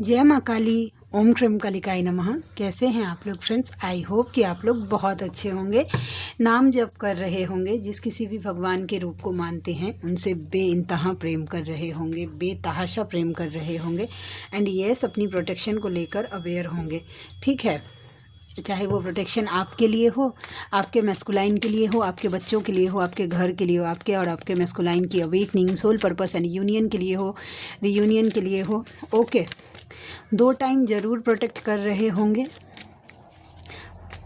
जय माँ काली। ओम क्रम कालिकाय नमः। कैसे हैं आप लोग फ्रेंड्स? आई होप कि आप लोग बहुत अच्छे होंगे, नाम जप कर रहे होंगे, जिस किसी भी भगवान के रूप को मानते हैं उनसे बेइंतहा प्रेम कर रहे होंगे, बेतहाशा प्रेम कर रहे होंगे एंड यस अपनी प्रोटेक्शन को लेकर अवेयर होंगे। ठीक है, चाहे वो प्रोटेक्शन आपके लिए हो, आपके मैस्कुलाइन के लिए हो, आपके बच्चों के लिए हो, आपके घर के लिए हो, आपके और आपके मैस्कुलाइन की awakening, soul purpose and union के लिए हो, रियूनियन के लिए हो। ओके, 2 टाइम ज़रूर प्रोटेक्ट कर रहे होंगे।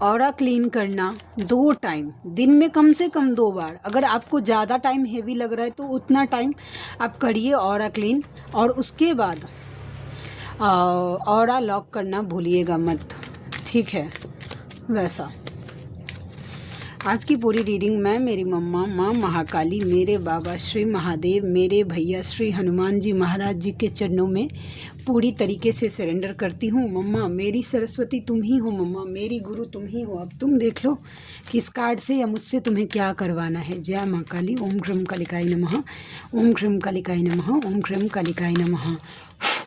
ऑरा क्लीन करना 2 टाइम, दिन में कम से कम 2 बार। अगर आपको ज़्यादा टाइम हेवी लग रहा है तो उतना टाइम आप करिए ऑरा क्लीन। और उसके बाद ऑरा लॉक करना भूलिएगा मत, ठीक है? वैसा आज की पूरी रीडिंग मैं, मेरी मम्मा माँ महाकाली, मेरे बाबा श्री महादेव, मेरे भैया श्री हनुमान जी महाराज जी के चरणों में पूरी तरीके से सरेंडर करती हूँ। मम्मा मेरी सरस्वती तुम ही हो, मम्मा मेरी गुरु तुम ही हो। अब तुम देख लो कि इस कार्ड से या मुझसे तुम्हें क्या करवाना है। जय माँ काली। ओम क्रम कालिकाय नमः। ओम क्रम कालिकाय नमः। ओम क्रम कालिकाय नमः।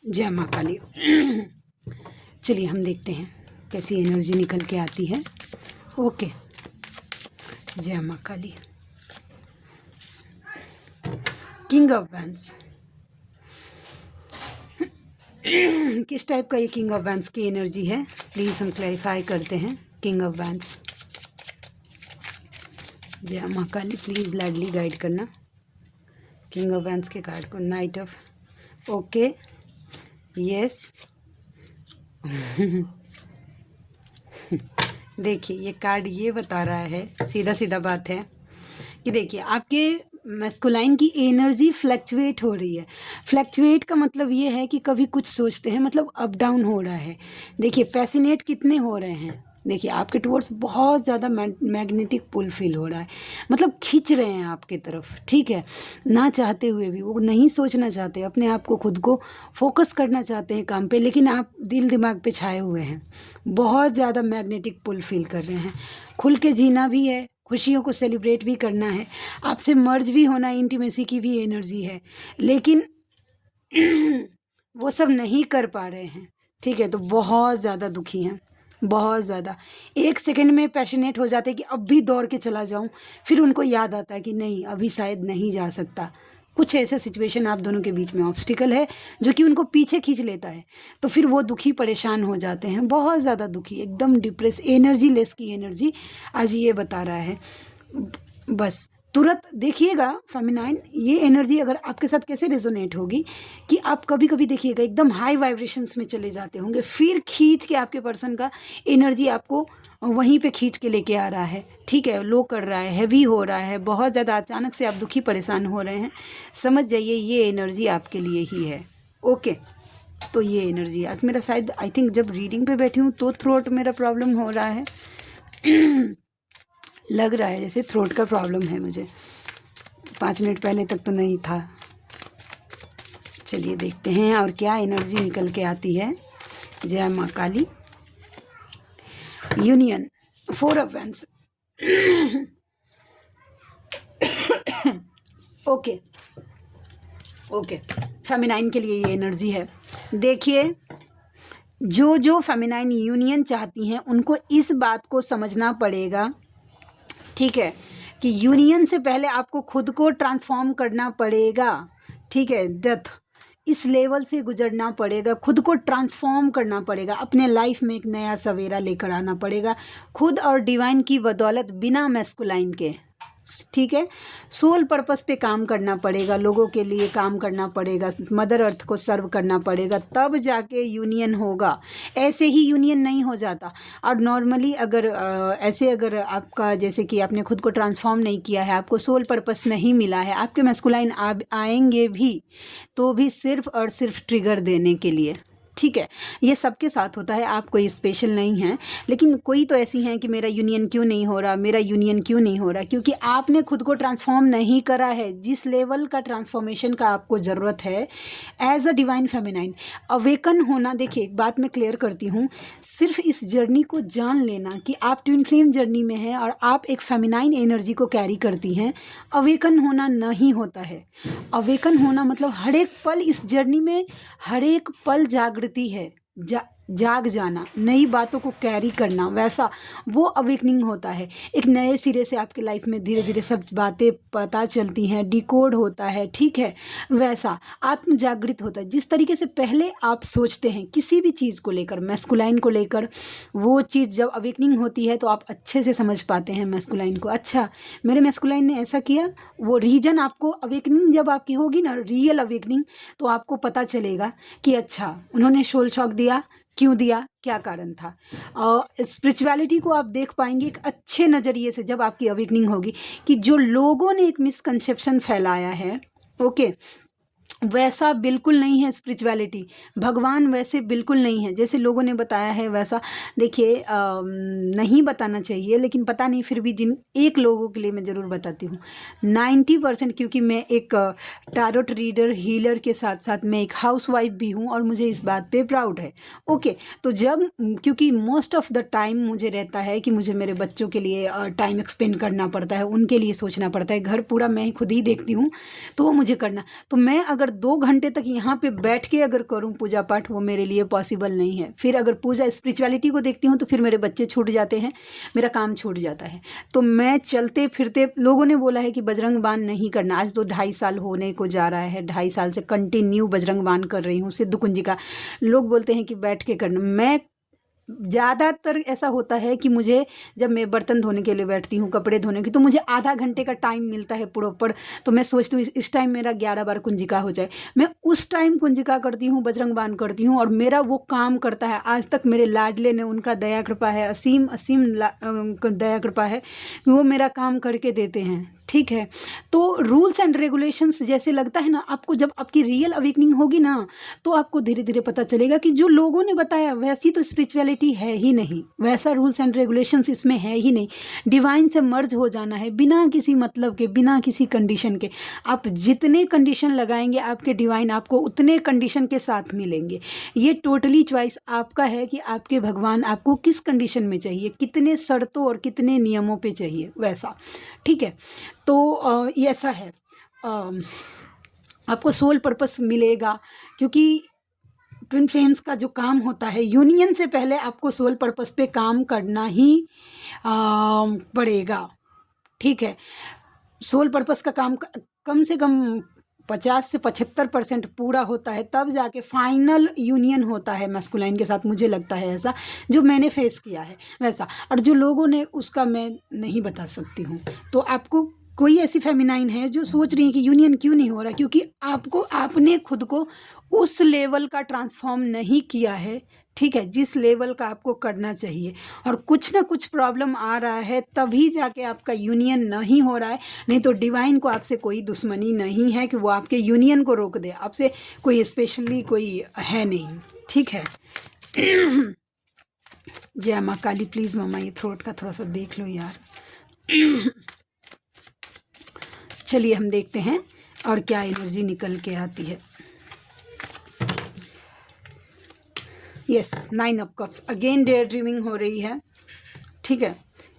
जय माँ काली। चलिए हम देखते हैं कैसी एनर्जी निकल के आती है। ओके, जय माँ काली। King of wands. किस टाइप का ये किंग ऑफ वैंड्स की एनर्जी है, प्लीज़ हम क्लैरिफाई करते हैं। किंग ऑफ वैंड्स, जय माँ काली, प्लीज़ लाडली गाइड करना किंग ऑफ वैंड्स के कार्ड को। Knight of, okay, yes. देखिए ये कार्ड ये बता रहा है, सीधा सीधा बात है कि देखिए आपके मैस्कुलाइन की एनर्जी फ्लक्चुएट हो रही है। फ्लक्चुएट का मतलब ये है कि कभी कुछ सोचते हैं, मतलब अप डाउन हो रहा है। देखिए पैसिनेट कितने हो रहे हैं, देखिए आपके टुवर्ड्स बहुत ज़्यादा मैग्नेटिक पुल फील हो रहा है, मतलब खींच रहे हैं आपके तरफ। ठीक है, ना चाहते हुए भी, वो नहीं सोचना चाहते, अपने आप को खुद को फोकस करना चाहते हैं काम पे, लेकिन आप दिल दिमाग पे छाए हुए हैं, बहुत ज़्यादा मैग्नेटिक पुल फील कर रहे हैं। खुल के जीना भी है, खुशियों को सेलिब्रेट भी करना है, आपसे मर्ज भी होना, इंटीमेसी की भी एनर्जी है, लेकिन वो सब नहीं कर पा रहे हैं। ठीक है, तो बहुत ज़्यादा दुखी हैं, बहुत ज़्यादा। 1 सेकंड में पैशनेट हो जाते हैं कि अब भी दौड़ के चला जाऊं, फिर उनको याद आता है कि नहीं अभी शायद नहीं जा सकता। कुछ ऐसा सिचुएशन आप दोनों के बीच में ऑब्स्टिकल है जो कि उनको पीछे खींच लेता है, तो फिर वो दुखी परेशान हो जाते हैं, बहुत ज़्यादा दुखी, एकदम डिप्रेस, एनर्जी लेस की एनर्जी आज ये बता रहा है। बस तुरंत देखिएगा फेमिनाइन ये एनर्जी अगर आपके साथ कैसे रेजोनेट होगी कि आप कभी कभी देखिएगा एकदम हाई वाइब्रेशंस में चले जाते होंगे, फिर खींच के आपके पर्सन का एनर्जी आपको वहीं पे खींच के लेके आ रहा है। ठीक है, लो कर रहा है, हैवी हो रहा है, बहुत ज़्यादा अचानक से आप दुखी परेशान हो रहे हैं, समझ जाइए ये एनर्जी आपके लिए ही है। ओके, तो ये एनर्जी आज मेरा शायद आई थिंक जब रीडिंग पे बैठी हूँ तो थ्रोट मेरा प्रॉब्लम हो रहा है। लग रहा है जैसे थ्रोट का प्रॉब्लम है मुझे, 5 मिनट पहले तक तो नहीं था। चलिए देखते हैं और क्या एनर्जी निकल के आती है। जय माँ Kali. Union, 4 of wands. Okay okay, feminine के लिए ये एनर्जी है। देखिए जो फेमिनाइन यूनियन चाहती हैं उनको इस बात को समझना पड़ेगा, ठीक है, कि यूनियन से पहले आपको खुद को ट्रांसफॉर्म करना पड़ेगा। ठीक है, डेथ इस लेवल से गुजरना पड़ेगा, खुद को ट्रांसफॉर्म करना पड़ेगा, अपने लाइफ में एक नया सवेरा लेकर आना पड़ेगा, खुद और डिवाइन की बदौलत, बिना मैस्कुलाइन के। ठीक है, सोल पर्पस पे काम करना पड़ेगा, लोगों के लिए काम करना पड़ेगा, मदर अर्थ को सर्व करना पड़ेगा, तब जाके यूनियन होगा। ऐसे ही यूनियन नहीं हो जाता। और नॉर्मली अगर ऐसे अगर आपका जैसे कि आपने खुद को ट्रांसफॉर्म नहीं किया है, आपको सोल पर्पस नहीं मिला है, आपके मैस्कुलाइन आएंगे भी तो भी सिर्फ और सिर्फ ट्रिगर देने के लिए। ठीक है, ये सबके साथ होता है, आप कोई स्पेशल नहीं हैं, लेकिन कोई तो ऐसी हैं कि मेरा यूनियन क्यों नहीं हो रहा, मेरा यूनियन क्यों नहीं हो रहा, क्योंकि आपने खुद को ट्रांसफॉर्म नहीं करा है। जिस लेवल का ट्रांसफॉर्मेशन का आपको ज़रूरत है as a divine feminine, awaken होना। देखिए एक बात मैं क्लियर करती हूँ, सिर्फ इस जर्नी को जान लेना कि आप ट्विन फ्लेम जर्नी में हैं और आप एक फेमिनाइन एनर्जी को कैरी करती हैं, अवेकन होना नहीं होता है। अवेकन होना मतलब हर एक पल इस जर्नी में, हर एक पल जागृत बढ़ती है, जाग जाना, नई बातों को कैरी करना, वैसा वो अवेकनिंग होता है। एक नए सिरे से आपके लाइफ में धीरे धीरे सब बातें पता चलती हैं, डिकोड होता है, ठीक है, वैसा आत्म जागृत होता है। जिस तरीके से पहले आप सोचते हैं किसी भी चीज़ को लेकर, मैस्कुलाइन को लेकर, वो चीज़ जब अवेकनिंग होती है तो आप अच्छे से समझ पाते हैं मैस्कुलाइन को। अच्छा, मेरे मैस्कुलाइन ने ऐसा किया, वो रीजन आपको अवेकनिंग जब आपकी होगी ना, रियल अवेकनिंग, तो आपको पता चलेगा कि अच्छा उन्होंने सोल शॉक दिया, क्यों दिया, क्या कारण था। और स्पिरिचुअलिटी को आप देख पाएंगे एक अच्छे नज़रिए से जब आपकी अवेकनिंग होगी, कि जो लोगों ने एक मिसकंसेप्शन फैलाया है, ओके, वैसा बिल्कुल नहीं है स्पिरिचुअलिटी। भगवान वैसे बिल्कुल नहीं है जैसे लोगों ने बताया है वैसा। देखिए, नहीं बताना चाहिए, लेकिन पता नहीं, फिर भी जिन एक लोगों के लिए मैं ज़रूर बताती हूँ। 90%, क्योंकि मैं एक टारोट रीडर हीलर के साथ साथ मैं एक हाउसवाइफ भी हूँ, और मुझे इस बात पे प्राउड है। ओके, तो जब, क्योंकि मोस्ट ऑफ द टाइम मुझे रहता है कि मुझे मेरे बच्चों के लिए टाइम एक्सपेंड करना पड़ता है, उनके लिए सोचना पड़ता है, घर पूरा मैं खुद ही देखती हूँ, तो वो मुझे करना। तो मैं अगर 2 घंटे तक यहाँ पे बैठ के अगर करूँ पूजा पाठ, वो मेरे लिए पॉसिबल नहीं है। फिर अगर पूजा स्पिरिचुअलिटी को देखती हूँ तो फिर मेरे बच्चे छूट जाते हैं, मेरा काम छूट जाता है। तो मैं चलते फिरते, लोगों ने बोला है कि बजरंग बाण नहीं करना, आज तो 2.5 साल होने को जा रहा है, 2.5 साल से कंटिन्यू बजरंग बाण कर रही हूँ, सिद्ध कुंजी का। लोग बोलते हैं कि बैठ के करना, मैं ज़्यादातर ऐसा होता है कि मुझे, जब मैं बर्तन धोने के लिए बैठती हूँ, कपड़े धोने की, तो मुझे आधा घंटे का टाइम मिलता है प्रॉपर। तो मैं सोचती हूँ इस टाइम मेरा 11 बार कुंजिका हो जाए, मैं उस टाइम कुंजिका करती हूँ, बजरंग बाण करती हूँ, और मेरा वो काम करता है। आज तक मेरे लाडले ने, उनका दया कृपा है, असीम असीम दया कृपा है, वो मेरा काम करके देते हैं, ठीक है। तो रूल्स एंड रेगुलेशंस जैसे लगता है ना आपको, जब आपकी रियल अवेकनिंग होगी ना, तो आपको धीरे धीरे पता चलेगा कि जो लोगों ने बताया वैसी तो स्पिरिचुअलिटी है ही नहीं, वैसा रूल्स एंड रेगुलेशंस इसमें है ही नहीं। डिवाइन से मर्ज हो जाना है बिना किसी मतलब के, बिना किसी कंडीशन के। आप जितने कंडीशन लगाएंगे, आपके डिवाइन आपको उतने कंडीशन के साथ मिलेंगे। ये टोटली चॉइस आपका है कि आपके भगवान आपको किस कंडीशन में चाहिए, कितने शर्तों और कितने नियमों पे चाहिए, वैसा, ठीक है। तो ये ऐसा है, आपको सोल पर्पस मिलेगा, क्योंकि ट्विन फ्लेम्स का जो काम होता है, यूनियन से पहले आपको सोल पर्पस पे काम करना ही पड़ेगा, ठीक है। सोल पर्पस का काम कम से कम 50 से 75% पूरा होता है, तब जाके फाइनल यूनियन होता है मैस्कुलाइन के साथ। मुझे लगता है ऐसा, जो मैंने फेस किया है वैसा, और जो लोगों ने, उसका मैं नहीं बता सकती हूँ। तो आपको कोई ऐसी फेमिनाइन है जो सोच रही है कि यूनियन क्यों नहीं हो रहा, क्योंकि आपने खुद को उस लेवल का ट्रांसफॉर्म नहीं किया है, ठीक है, जिस लेवल का आपको करना चाहिए। और कुछ ना कुछ प्रॉब्लम आ रहा है, तभी जाके आपका यूनियन नहीं हो रहा है। नहीं तो डिवाइन को आपसे कोई दुश्मनी नहीं है कि वो आपके यूनियन को रोक दे, आपसे कोई स्पेशली कोई है नहीं, ठीक है। जय माँ काली, प्लीज़ मामा ये थ्रोट का थोड़ा सा देख लो यार। चलिए हम देखते हैं और क्या एनर्जी निकल के आती है। Yes, 9 of cups, again they're dreaming हो रही है, ठीक है।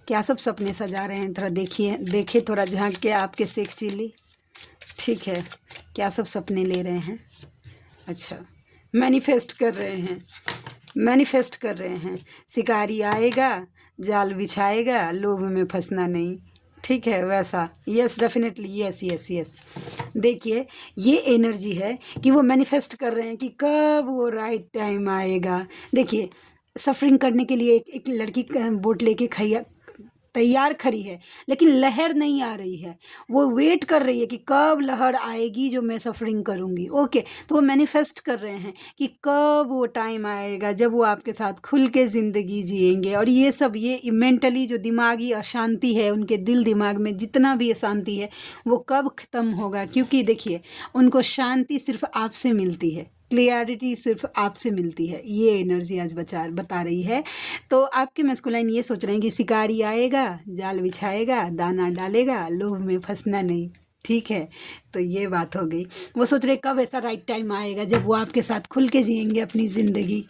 क्या सब सपने सजा रहे हैं, थोड़ा देखिए थोड़ा झांक के आपके शेख चिल्ली, ठीक है। क्या सब सपने ले रहे हैं, अच्छा, मैनिफेस्ट कर रहे हैं, शिकारी आएगा, जाल बिछाएगा, लोभ में फंसना नहीं, ठीक है, वैसा। Yes, definitely, yes yes yes. देखिए, ये एनर्जी है कि वो मैनिफेस्ट कर रहे हैं कि कब वो राइट टाइम आएगा। देखिए, सफरिंग करने के लिए एक लड़की बोट लेके तैयार खड़ी है, लेकिन लहर नहीं आ रही है। वो वेट कर रही है कि कब लहर आएगी जो मैं सफरिंग करूँगी, ओके। तो वो मैनिफेस्ट कर रहे हैं कि कब वो टाइम आएगा जब वो आपके साथ खुल के ज़िंदगी जिएंगे। और ये सब, ये मेंटली जो दिमागी अशांति है, उनके दिल दिमाग में जितना भी अशांति है, वो कब ख़त्म होगा। क्योंकि देखिए, उनको शांति सिर्फ आपसे मिलती है, क्लियरिटी सिर्फ आपसे मिलती है, ये एनर्जी आज बता रही है। तो आपके मैस्कुलाइन ये सोच रहे हैं कि शिकारी आएगा, जाल बिछाएगा, दाना डालेगा, लोभ में फंसना नहीं, ठीक है। तो ये बात हो गई। वो सोच रहे कब ऐसा राइट टाइम आएगा जब वो आपके साथ खुल के जिएंगे अपनी ज़िंदगी।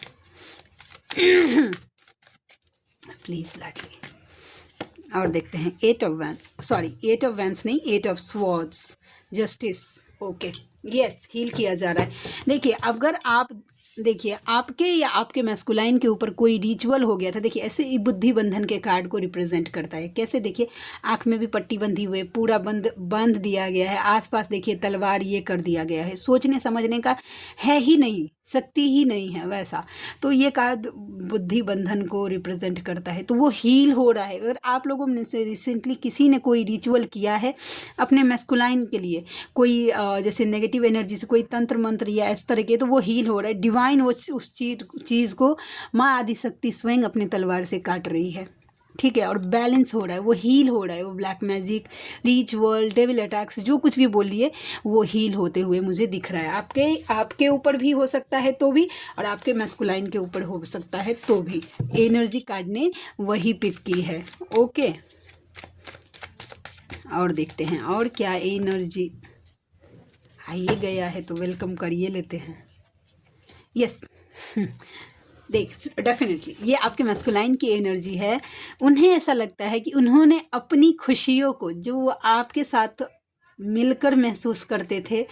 प्लीज़ लाडली। और देखते हैं 8 ऑफ वैंस नहीं, 8 of swords, justice, okay. Yes, heal किया जा रहा है। देखिए, अगर आप देखिए आपके या आपके मैस्कुलाइन के ऊपर कोई रिचुअल हो गया था। देखिए ऐसे ही बुद्धि बंधन के कार्ड को रिप्रेजेंट करता है। कैसे? देखिए आँख में भी पट्टी बंधी हुई है, पूरा बंद बांध दिया गया है, आसपास देखिए तलवार ये कर दिया गया है, सोचने समझने का है ही नहीं, शक्ति ही नहीं है वैसा। तो ये कार्ड बुद्धि बंधन को रिप्रेजेंट करता है। तो वो हील हो रहा है। अगर आप लोगों में से रिसेंटली किसी ने कोई रिचुअल किया है अपने मैस्कुलाइन के लिए, कोई जैसे नेगेटिव एनर्जी से कोई तंत्र मंत्र या इस तरह के, तो वो हील हो रहा है। डिवाइन उस चीज़ को माँ आदिशक्ति स्वयं अपनी तलवार से काट रही है। ठीक है, और बैलेंस हो रहा है, वो हील हो रहा है। वो black magic, ritual, devil attacks, जो कुछ भी बोलिए, वो हील होते हुए मुझे दिख रहा है। आपके ऊपर भी हो सकता है तो भी, और आपके मैस्कुलाइन के ऊपर हो सकता है तो भी। एनर्जी कार्ड ने वही पिक की है। ओके, और देखते हैं और क्या एनर्जी आइए गया है, तो वेलकम करिए लेते हैं। यस देख, डेफिनेटली ये आपके मैस्कुलाइन की एनर्जी है। उन्हें ऐसा लगता है कि उन्होंने अपनी खुशियों को, जो वो आपके साथ मिलकर महसूस करते थे,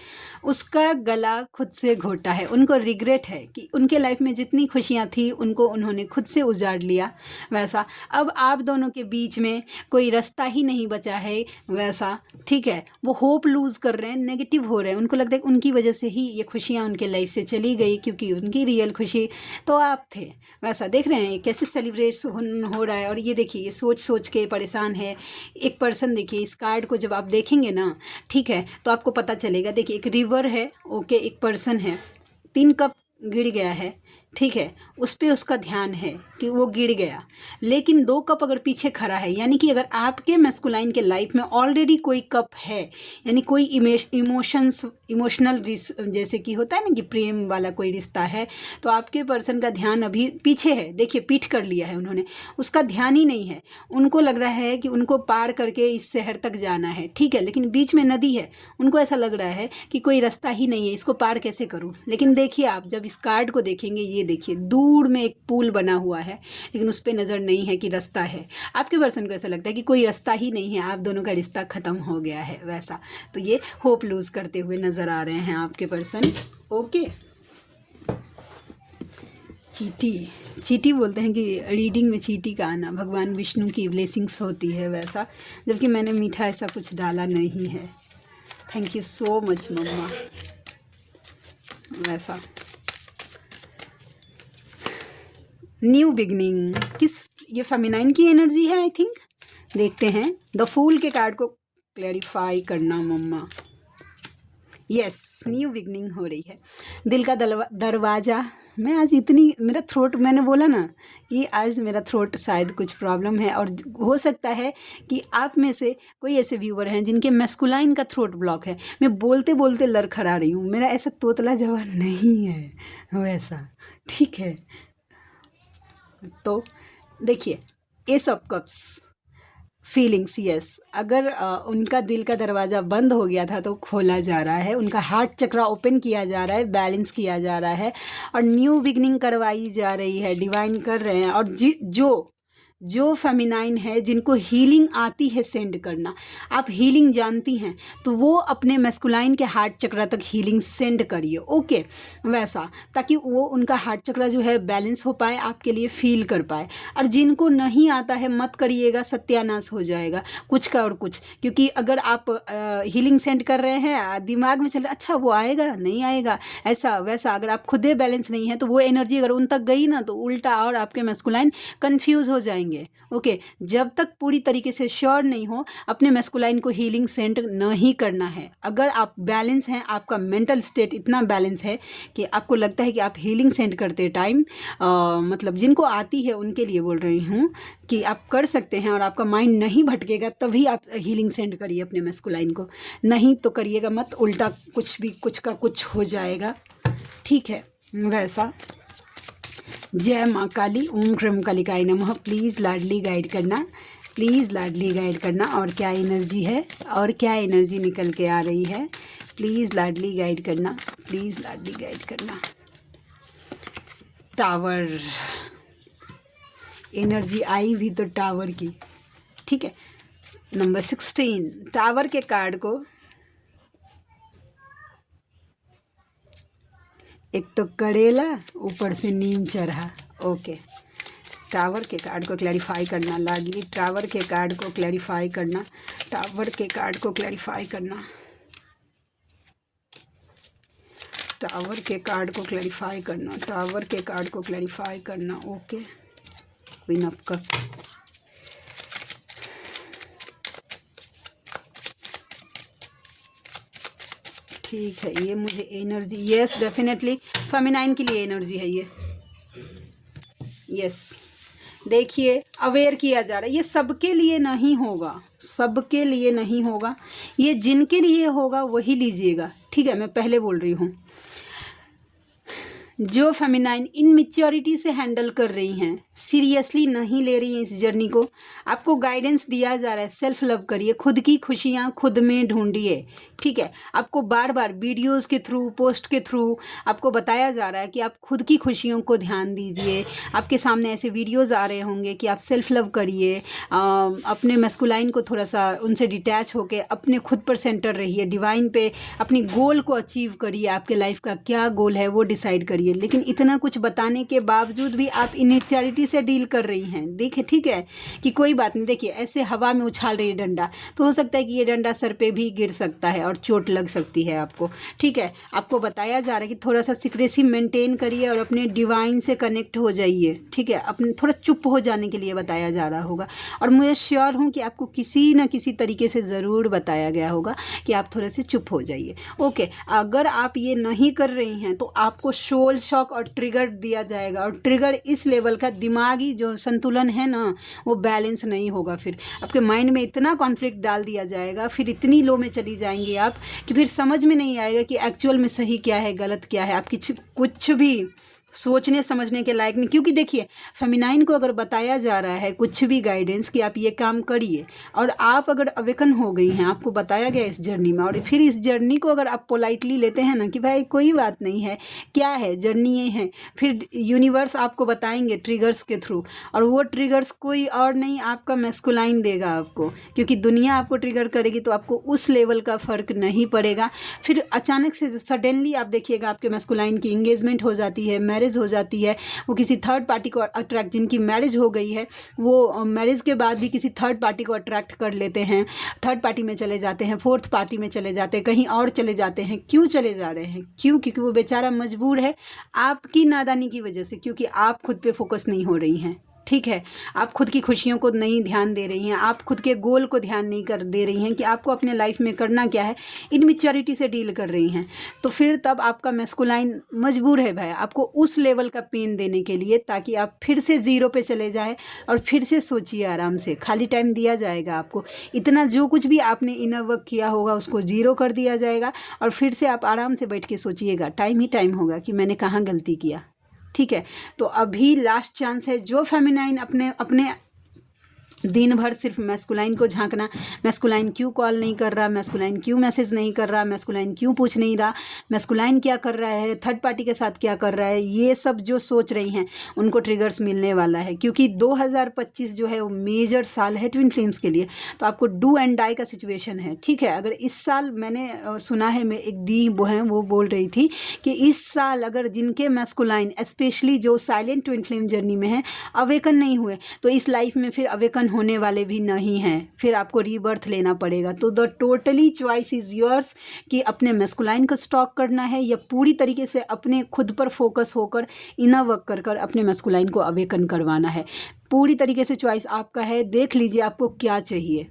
उसका गला खुद से घोटा है। उनको रिग्रेट है कि उनके लाइफ में जितनी खुशियाँ थी उनको उन्होंने खुद से उजाड़ लिया वैसा। अब आप दोनों के बीच में कोई रास्ता ही नहीं बचा है वैसा। ठीक है, वो होप लूज़ कर रहे हैं, नेगेटिव हो रहे हैं। उनको लगता है कि उनकी वजह से ही ये खुशियाँ उनके लाइफ से चली गई, क्योंकि उनकी रियल खुशी तो आप थे वैसा। देख रहे हैं ये कैसे सेलिब्रेट हो रहा है। और ये देखिए, ये सोच सोच के परेशान है एक पर्सन। देखिए इस कार्ड को जब आप देखेंगे ना, ठीक है, तो आपको पता चलेगा। देखिए एक रिवर है, ओके, एक पर्सन है, 3 कप गिर गया है, ठीक है, उस पे उसका ध्यान है कि वो गिर गया, लेकिन 2 कप अगर पीछे खड़ा है, यानी कि अगर आपके मैस्कुलाइन के लाइफ में ऑलरेडी कोई कप है, यानी कोई इमोशनल जैसे कि होता है ना कि प्रेम वाला कोई रिश्ता है, तो आपके पर्सन का ध्यान अभी पीछे है। देखिए पीठ कर लिया है उन्होंने, उसका ध्यान ही नहीं है। उनको लग रहा है कि उनको पार करके इस शहर तक जाना है, ठीक है, लेकिन बीच में नदी है। उनको ऐसा लग रहा है कि कोई रास्ता ही नहीं है, इसको पार कैसे करूं। लेकिन देखिए आप जब इस कार्ड को देखेंगे, ये देखिए दूर में एक पुल बना हुआ है, लेकिन उस पर नज़र नहीं है कि रास्ता है। आपके पर्सन को ऐसा लगता है कि कोई रास्ता ही नहीं है, आप दोनों का रिश्ता ख़त्म हो गया है वैसा। तो ये होप लूज़ करते हुए नज़र आ रहे हैं आपके पर्सन। ओके, चीटी बोलते हैं कि रीडिंग में चीटी का आना भगवान विष्णु की ब्लेसिंग्स होती है वैसा, जबकि मैंने मीठा ऐसा कुछ डाला नहीं है। थैंक यू सो मच मम्मा वैसा। न्यू बिगनिंग, ये फेमिनाइन की एनर्जी है आई थिंक। देखते हैं द फूल के कार्ड को क्लैरिफाई करना मम्मा। यस, न्यू बिगनिंग हो रही है। दिल का दरवाज़ा। मैं आज इतनी, मेरा थ्रोट, मैंने बोला ना कि आज मेरा थ्रोट शायद कुछ प्रॉब्लम है, और हो सकता है कि आप में से कोई ऐसे व्यूवर हैं जिनके मैस्कुलाइन का थ्रोट ब्लॉक है। मैं बोलते बोलते लड़खड़ा रही हूँ, मेरा ऐसा तोतला जवान नहीं है वैसा, ठीक है। तो देखिए S of cups, feelings, yes, अगर उनका दिल का दरवाज़ा बंद हो गया था तो खोला जा रहा है, उनका हार्ट चक्रा ओपन किया जा रहा है, बैलेंस किया जा रहा है, और न्यू बिगनिंग करवाई जा रही है, डिवाइन कर रहे हैं। और जो फेमिनाइन है, जिनको हीलिंग आती है सेंड करना, आप हीलिंग जानती हैं, तो वो अपने मैस्कुलाइन के हार्ट चक्रा तक हीलिंग सेंड करिए। ओके वैसा, ताकि वो उनका हार्ट चक्रा जो है बैलेंस हो पाए, आपके लिए फील कर पाए। और जिनको नहीं आता है मत करिएगा, सत्यानाश हो जाएगा कुछ का और कुछ। क्योंकि अगर आप हीलिंग सेंड कर रहे हैं, दिमाग में चल रहा अच्छा वो आएगा नहीं आएगा ऐसा वैसा, अगर आप खुदे बैलेंस नहीं है तो वो एनर्जी अगर उन तक गई ना, तो उल्टा और आपके मैस्कुलाइन कन्फ्यूज़ हो जाएंगे। ओके, जब तक पूरी तरीके से श्योर नहीं हो, अपने मैस्कुलाइन को हीलिंग सेंड नहीं करना है। अगर आप बैलेंस हैं, आपका मेंटल स्टेट इतना बैलेंस है कि आपको लगता है कि आप हीलिंग सेंड करते टाइम, मतलब जिनको आती है उनके लिए बोल रही हूँ कि आप कर सकते हैं, और आपका माइंड नहीं भटकेगा, तभी आप हीलिंग सेंड करिए अपने मैस्कुलाइन को। नहीं तो करिएगा मत, उल्टा कुछ भी कुछ का कुछ हो जाएगा, ठीक है वैसा। जय माँ काली, ओम क्रम कालिकाय नमः। प्लीज़ लाडली गाइड करना, प्लीज़ लाडली गाइड करना। और क्या एनर्जी है, और क्या एनर्जी निकल के आ रही है, प्लीज़ लाडली गाइड करना, प्लीज़ लाडली गाइड करना। टावर एनर्जी आई भी तो टावर की, ठीक है। नंबर 16 टावर के कार्ड को एक तो करेला ऊपर से नीम चढ़ा। ओके, टावर के कार्ड को क्लैरिफाई करना लाडली, टावर के कार्ड को क्लैरिफाई करना, टावर के कार्ड को क्लैरिफाई करना, टावर के कार्ड को क्लैरिफाई करना, टावर के कार्ड को क्लैरिफाई करना। ओके, क्वीन ऑफ कप्स, ठीक है। ये मुझे एनर्जी, यस डेफिनेटली फेमिनाइन के लिए एनर्जी है ये, यस। देखिए, अवेयर किया जा रहा है, ये सबके लिए नहीं होगा, सबके लिए नहीं होगा, ये जिनके लिए होगा वही लीजिएगा, ठीक है। मैं पहले बोल रही हूँ, जो फेमिनाइन इनमेच्योरिटी से हैंडल कर रही हैं, सीरियसली नहीं ले रही हैं इस जर्नी को, आपको गाइडेंस दिया जा रहा है, सेल्फ लव करिए, खुद की खुशियाँ खुद में ढूंढिए, ठीक है। आपको बार बार वीडियोस के थ्रू, पोस्ट के थ्रू आपको बताया जा रहा है कि आप खुद की खुशियों को ध्यान दीजिए। आपके सामने ऐसे वीडियोस आ रहे होंगे कि आप सेल्फ लव करिए, अपने मैस्कुलाइन को थोड़ा सा उनसे डिटैच होके अपने खुद पर सेंटर रहिए, डिवाइन पे अपनी गोल को अचीव करिए, आपके लाइफ का क्या गोल है वो डिसाइड करिए। लेकिन इतना कुछ बताने के बावजूद भी आप इनइक्वालिटी से डील कर रही हैं। देखिए, ठीक है कि कोई बात नहीं, देखिए ऐसे हवा में उछाल रही है डंडा, तो हो सकता है कि ये डंडा सर पे भी गिर सकता है और चोट लग सकती है आपको, ठीक है। आपको बताया जा रहा है कि थोड़ा सा सीक्रेसी मेंटेन करिए और अपने डिवाइन से कनेक्ट हो जाइए, ठीक है। अपने थोड़ा चुप हो जाने के लिए बताया जा रहा होगा, और मुझे श्योर हूँ कि आपको किसी न किसी तरीके से ज़रूर बताया गया होगा कि आप थोड़े से चुप हो जाइए। ओके, अगर आप ये नहीं कर रही हैं तो आपको सोल शॉक और ट्रिगर दिया जाएगा, और ट्रिगर इस लेवल का दिमागी जो संतुलन है ना वो बैलेंस नहीं होगा। फिर आपके माइंड में इतना कॉन्फ्लिक्ट डाल दिया जाएगा, फिर इतनी लो में चली जाएंगी आप कि फिर समझ में नहीं आएगा कि एक्चुअल में सही क्या है गलत क्या है। आप कुछ भी सोचने समझने के लायक नहीं, क्योंकि देखिए फेमिनाइन को अगर बताया जा रहा है कुछ भी गाइडेंस कि आप ये काम करिए, और आप अगर अवेकन हो गई हैं, आपको बताया गया इस जर्नी में, और फिर इस जर्नी को अगर आप पोलाइटली लेते हैं ना कि भाई कोई बात नहीं है, क्या है जर्नी ये है, फिर यूनिवर्स आपको बताएंगे ट्रिगर्स के थ्रू, और वो ट्रिगर्स कोई और नहीं आपका मैस्कुलाइन देगा आपको, क्योंकि दुनिया आपको ट्रिगर करेगी तो आपको उस लेवल का फ़र्क नहीं पड़ेगा। फिर अचानक से सडनली आप देखिएगा आपके मैस्कुलाइन की इंगेजमेंट हो जाती है, मैरिज हो जाती है, वो किसी थर्ड पार्टी को अट्रैक्ट, जिनकी मैरिज हो गई है वो मैरिज के बाद भी किसी थर्ड पार्टी को अट्रैक्ट कर लेते हैं, थर्ड पार्टी में चले जाते हैं, फोर्थ पार्टी में चले जाते हैं, कहीं और चले जाते हैं। क्यों चले जा रहे हैं? क्यों? क्योंकि वो बेचारा मजबूर है आपकी नादानी की वजह से, क्योंकि आप खुद पे फोकस नहीं हो रही हैं, ठीक है। आप खुद की खुशियों को नहीं ध्यान दे रही हैं, आप खुद के गोल को ध्यान नहीं कर दे रही हैं कि आपको अपने लाइफ में करना क्या है, इनमेच्योरिटी से डील कर रही हैं। तो फिर तब आपका मैस्कुलाइन मजबूर है भाई आपको उस लेवल का पेन देने के लिए, ताकि आप फिर से ज़ीरो पे चले जाएं और फिर से सोचिए आराम से। खाली टाइम दिया जाएगा आपको, इतना जो कुछ भी आपने इनर वर्क किया होगा उसको ज़ीरो कर दिया जाएगा, और फिर से आप आराम से बैठ के सोचिएगा, टाइम ही टाइम होगा कि मैंने कहाँ गलती किया, ठीक है। तो अभी लास्ट चांस है, जो फेमिनाइन अपने अपने दिन भर सिर्फ मैस्कुलाइन को झांकना, मैस्कुलाइन क्यों कॉल नहीं कर रहा, मैस्कुलाइन क्यों मैसेज नहीं कर रहा, मैस्कुलाइन क्यों पूछ नहीं रहा, मैस्कुलाइन क्या कर रहा है, थर्ड पार्टी के साथ क्या कर रहा है, ये सब जो सोच रही हैं उनको ट्रिगर्स मिलने वाला है, क्योंकि 2025 जो है वो मेजर साल है ट्विन फ्लेम्स के लिए। तो आपको डू एंड डाई का सिचुएशन है, ठीक है। अगर इस साल मैंने सुना है, मैं एक दी वो हैं वो बोल रही थी कि इस साल अगर जिनके मैस्कुलाइन स्पेशली जो साइलेंट ट्विन फ्लेम जर्नी में है अवेकन नहीं हुए, तो इस लाइफ में फिर अवेकन होने वाले भी नहीं हैं, फिर आपको रीबर्थ लेना पड़ेगा। तो the totally choice is yours कि अपने मैस्कुलाइन को स्टॉक करना है या पूरी तरीके से अपने खुद पर फोकस होकर इनर वर्क कर कर अपने मैस्कुलाइन को अवेकन करवाना है। पूरी तरीके से चॉइस आपका है, देख लीजिए आपको क्या चाहिए,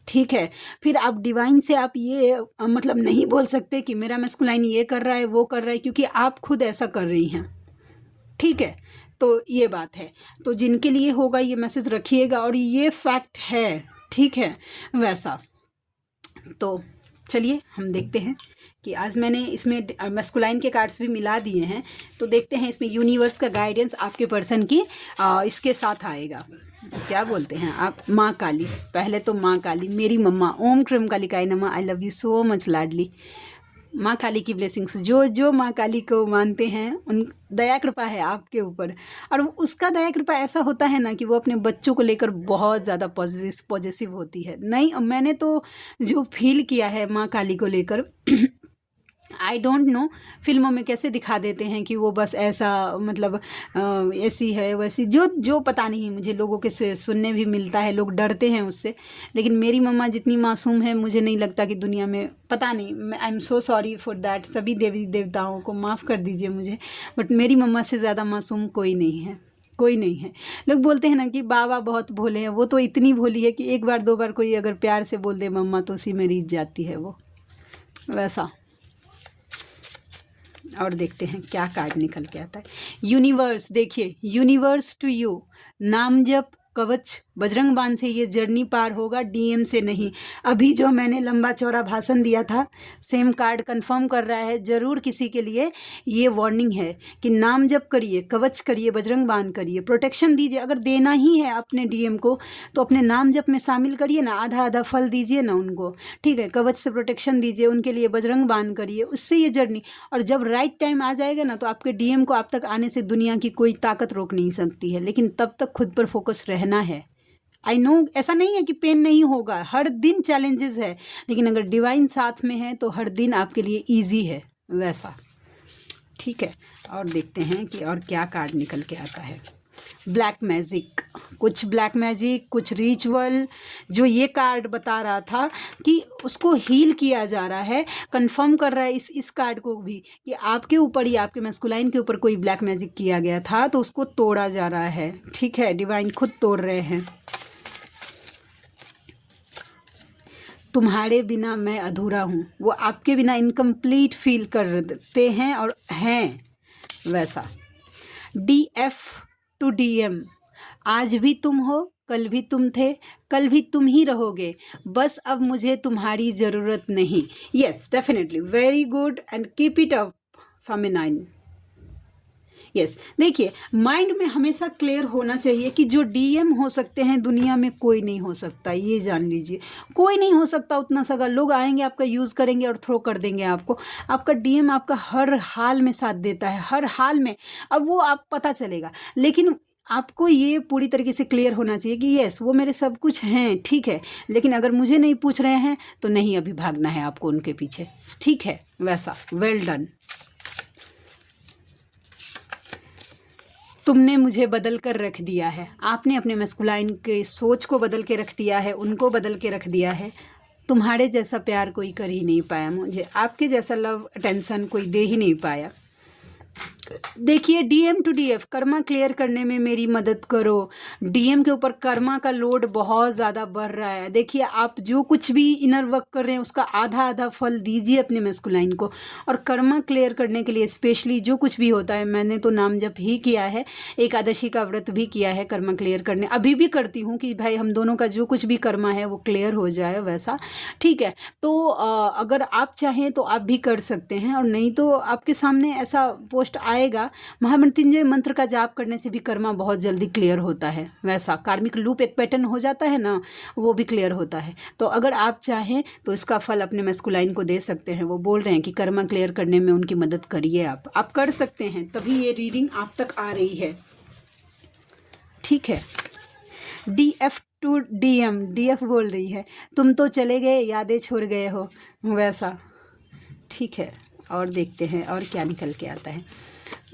ठीक है। फिर आप डिवाइन से आप ये मतलब नहीं बोल सकते कि मेरा मैस्कुलाइन ये कर रहा है वो कर रहा है, क्योंकि आप खुद ऐसा कर रही हैं, ठीक है। तो ये बात है, तो जिनके लिए होगा ये मैसेज रखिएगा, और ये फैक्ट है, ठीक है वैसा। तो चलिए हम देखते हैं कि आज मैंने इसमें मैस्कुलाइन के कार्ड्स भी मिला दिए हैं, तो देखते हैं इसमें यूनिवर्स का गाइडेंस आपके पर्सन की इसके साथ आएगा। क्या बोलते हैं आप? माँ काली, पहले तो माँ काली मेरी मम्मा, ओम क्रम कालिकाय नमः, I love you so much लाडली। माँ काली की ब्लेसिंग्स, जो जो माँ काली को मानते हैं उन दया कृपा है आपके ऊपर, और उसका दया कृपा ऐसा होता है ना कि वो अपने बच्चों को लेकर बहुत ज़्यादा पॉजिटिव होती है। नहीं, मैंने तो जो फील किया है माँ काली को लेकर आई डोंट नो फिल्मों में कैसे दिखा देते हैं कि वो बस ऐसा मतलब ऐसी है वैसी, जो जो पता नहीं, मुझे लोगों के से सुनने भी मिलता है, लोग डरते हैं उससे। लेकिन मेरी मम्मा जितनी मासूम है, मुझे नहीं लगता कि दुनिया में, पता नहीं, I am so sorry for that, सभी देवी देवताओं को माफ़ कर दीजिए मुझे, बट मेरी मम्मा से ज़्यादा मासूम कोई नहीं है, कोई नहीं है। लोग बोलते हैं ना कि बाबा बहुत भोले हैं, वो तो इतनी भोली है कि एक बार दो बार कोई अगर प्यार से बोल दे मम्मा तो उसी में रीझ जाती है वो, वैसा। और देखते हैं क्या कार्ड निकल के आता है। यूनिवर्स, देखिए, यूनिवर्स टू यू, नाम जप कवच बजरंग बाण से ये जर्नी पार होगा, डीएम से नहीं। अभी जो मैंने लंबा चौड़ा भाषण दिया था, सेम कार्ड कंफर्म कर रहा है, ज़रूर किसी के लिए ये वार्निंग है कि नाम जप करिए, कवच करिए, बजरंग बाण करिए, प्रोटेक्शन दीजिए। अगर देना ही है अपने डीएम को तो अपने नाम जप में शामिल करिए ना, आधा आधा फल दीजिए ना उनको, ठीक है। कवच से प्रोटेक्शन दीजिए, उनके लिए बजरंग बाण करिए, उससे ये जर्नी, और जब राइट टाइम आ जाएगा ना तो आपके डीएम को आप तक आने से दुनिया की कोई ताकत रोक नहीं सकती है। लेकिन तब तक खुद पर फोकस रहना है। आई नो ऐसा नहीं है कि पेन नहीं होगा, हर दिन चैलेंजेस है, लेकिन अगर डिवाइन साथ में है तो हर दिन आपके लिए ईजी है, वैसा, ठीक है। और देखते हैं कि और क्या कार्ड निकल के आता है। ब्लैक मैजिक, कुछ ब्लैक मैजिक, कुछ रिचुअल, जो ये कार्ड बता रहा था कि उसको हील किया जा रहा है, कंफर्म कर रहा है इस कार्ड को भी कि आपके ऊपर ही, आपके मैस्कुलाइन के ऊपर कोई ब्लैक मैजिक किया गया था तो उसको तोड़ा जा रहा है, ठीक है। डिवाइन खुद तोड़ रहे हैं। तुम्हारे बिना मैं अधूरा हूँ, वो आपके बिना इनकम्प्लीट फील करते हैं और हैं, वैसा। DF टू DM, आज भी तुम हो, कल भी तुम थे, कल भी तुम ही रहोगे, बस अब मुझे तुम्हारी ज़रूरत नहीं। Yes, definitely, very good and keep it up feminine. Yes, देखिए, माइंड में हमेशा क्लियर होना चाहिए कि जो डीएम हो सकते हैं दुनिया में कोई नहीं हो सकता, ये जान लीजिए, कोई नहीं हो सकता उतना सगा। लोग आएंगे, आपका यूज़ करेंगे और थ्रो कर देंगे आपको। आपका डीएम आपका हर हाल में साथ देता है, हर हाल में। अब वो आप पता चलेगा, लेकिन आपको ये पूरी तरीके से क्लियर होना चाहिए कि यस, वो मेरे सब कुछ हैं, ठीक है, लेकिन अगर मुझे नहीं पूछ रहे हैं तो नहीं अभी भागना है आपको उनके पीछे, ठीक है, वैसा। Well done. तुमने मुझे बदल कर रख दिया है, आपने अपने मैस्कुलाइन के सोच को बदल के रख दिया है, उनको बदल के रख दिया है। तुम्हारे जैसा प्यार कोई कर ही नहीं पाया मुझे, आपके जैसा लव अटेंशन कोई दे ही नहीं पाया। देखिए, DM to DF, karma clear करने में मेरी मदद करो। DM के ऊपर कर्मा का लोड बहुत ज़्यादा बढ़ रहा है। देखिए, आप जो कुछ भी इनर वर्क कर रहे हैं उसका आधा आधा फल दीजिए अपने मैस्कुलाइन को। और कर्मा क्लियर करने के लिए स्पेशली जो कुछ भी होता है, मैंने तो नाम जप ही किया है, एकादशी का व्रत भी किया है कर्मा क्लियर करने, अभी भी करती हूँ कि भाई हम दोनों का जो कुछ भी कर्मा है वो क्लियर हो जाए, वैसा, ठीक है। तो अगर आप चाहें तो आप भी कर सकते हैं, और नहीं तो आपके सामने ऐसा पोस्ट आएगा। महामृत्युंजय मंत्र का जाप करने से भी कर्मा बहुत जल्दी क्लियर होता है, वैसा। कार्मिक लूप एक पैटर्न हो जाता है ना, वो भी क्लियर होता है। तो अगर आप चाहें तो इसका फल अपने मैस्कुलाइन को दे सकते हैं। वो बोल रहे हैं कि कर्मा क्लियर करने में उनकी मदद करिए, आप कर सकते हैं, तभी ये रीडिंग आप तक आ रही है, ठीक है। DF टू DM, DF बोल रही है, तुम तो चले गए, यादें छोड़ गए हो, वैसा, ठीक है। और देखते हैं और क्या निकल के आता है।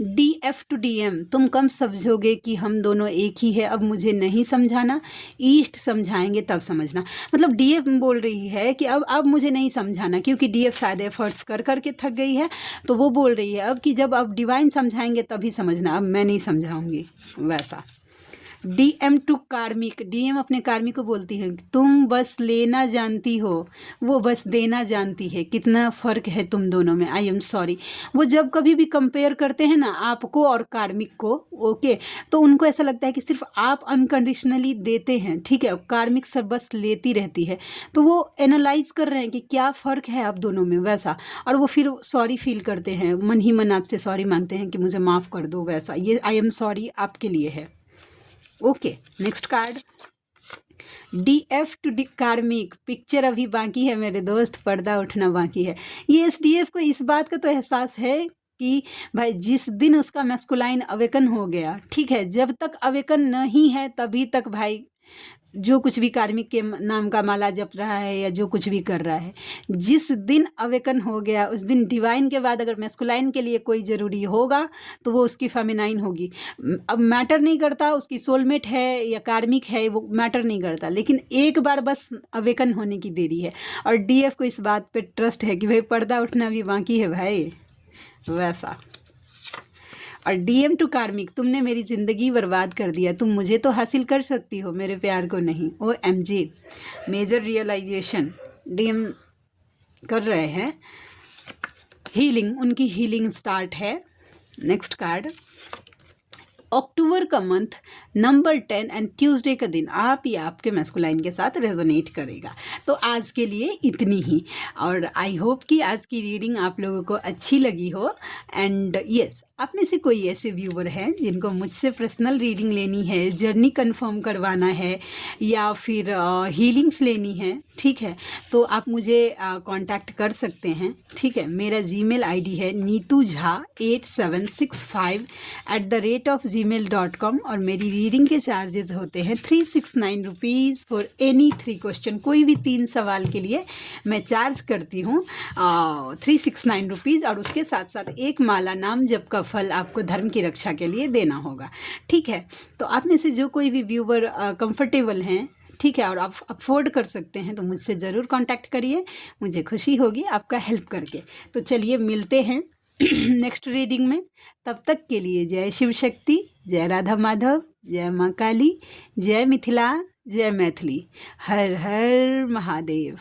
DF टू DM, तुम कम समझोगे कि हम दोनों एक ही है, अब मुझे नहीं समझाना, ईस्ट समझाएंगे तब समझना। मतलब DF बोल रही है कि अब मुझे नहीं समझाना, क्योंकि DF शायद एफर्ट्स कर करके थक गई है, तो वो बोल रही है अब कि जब अब डिवाइन समझाएंगे तभी समझना, अब मैं नहीं समझाऊंगी, वैसा। DM टू कार्मिक, DM अपने कार्मिक को बोलती है, तुम बस लेना जानती हो, वो बस देना जानती है, कितना फ़र्क है तुम दोनों में। आई एम सॉरी, वो जब कभी भी कंपेयर करते हैं ना आपको और कार्मिक को, ओके, तो उनको ऐसा लगता है कि सिर्फ आप अनकंडीशनली देते हैं, ठीक है, कार्मिक सब बस लेती रहती है। तो वो एनालाइज कर रहे हैं कि क्या फ़र्क है आप दोनों में, वैसा। और वो फिर सॉरी फील करते हैं, मन ही मन आपसे सॉरी मांगते हैं कि मुझे माफ़ कर दो, वैसा। ये आई एम सॉरी आपके लिए है, okay. Next card, DF to karmic, picture अभी बाकी है मेरे दोस्त, पर्दा उठना बाकी है। ये SDF को इस बात का तो एहसास है कि भाई जिस दिन उसका मैस्कुलाइन अवेकन हो गया, ठीक है, जब तक अवेकन नहीं है तभी तक भाई जो कुछ भी कार्मिक के नाम का माला जप रहा है या जो कुछ भी कर रहा है, जिस दिन अवेकन हो गया उस दिन डिवाइन के बाद अगर मैस्कुलाइन के लिए कोई ज़रूरी होगा तो वो उसकी फेमिनाइन होगी। अब मैटर नहीं करता उसकी सोलमेट है या कार्मिक है, वो मैटर नहीं करता, लेकिन एक बार बस अवेकन होने की देरी है। और डीएफ को इस बात पे ट्रस्ट है कि भाई पर्दा उठना भी बाकी है भाई, वैसा। और डीएम टू कार्मिक, तुमने मेरी ज़िंदगी बर्बाद कर दिया, तुम मुझे तो हासिल कर सकती हो, मेरे प्यार को नहीं। O M G, major realisation DM कर रहे हैं। हीलिंग, उनकी हीलिंग स्टार्ट है। नेक्स्ट कार्ड, अक्टूबर का मंथ, नंबर 10 एंड ट्यूसडे का दिन आप या आपके मैस्कुलाइन के साथ रेजोनेट करेगा। तो आज के लिए इतनी ही, और आई होप कि आज की रीडिंग आप लोगों को अच्छी लगी हो। एंड यस, आप में से कोई ऐसे व्यूवर हैं जिनको मुझसे पर्सनल रीडिंग लेनी है, जर्नी कंफर्म करवाना है या फिर हीलिंग्स लेनी है, ठीक है, तो आप मुझे कांटेक्ट कर सकते हैं, ठीक है। मेरा जीमेल आईडी है neetujha8765@gmail.com और मेरी रीडिंग के चार्जेस होते हैं 369 रुपीज़ फॉर एनी 3 क्वेश्चन। कोई भी 3 सवाल के लिए मैं चार्ज करती हूँ 369 रुपीज़, और उसके साथ साथ एक माला नाम जप का फल आपको धर्म की रक्षा के लिए देना होगा, ठीक है। तो आप में से जो कोई भी व्यूवर कंफर्टेबल हैं, ठीक है, और आप अफोर्ड कर सकते हैं तो मुझसे ज़रूर कांटेक्ट करिए, मुझे खुशी होगी आपका हेल्प करके। तो चलिए मिलते हैं नेक्स्ट रीडिंग में, तब तक के लिए जय शिव शक्ति, जय राधा माधव, जय माँ काली, जय मिथिला, जय मैथिली, हर हर महादेव।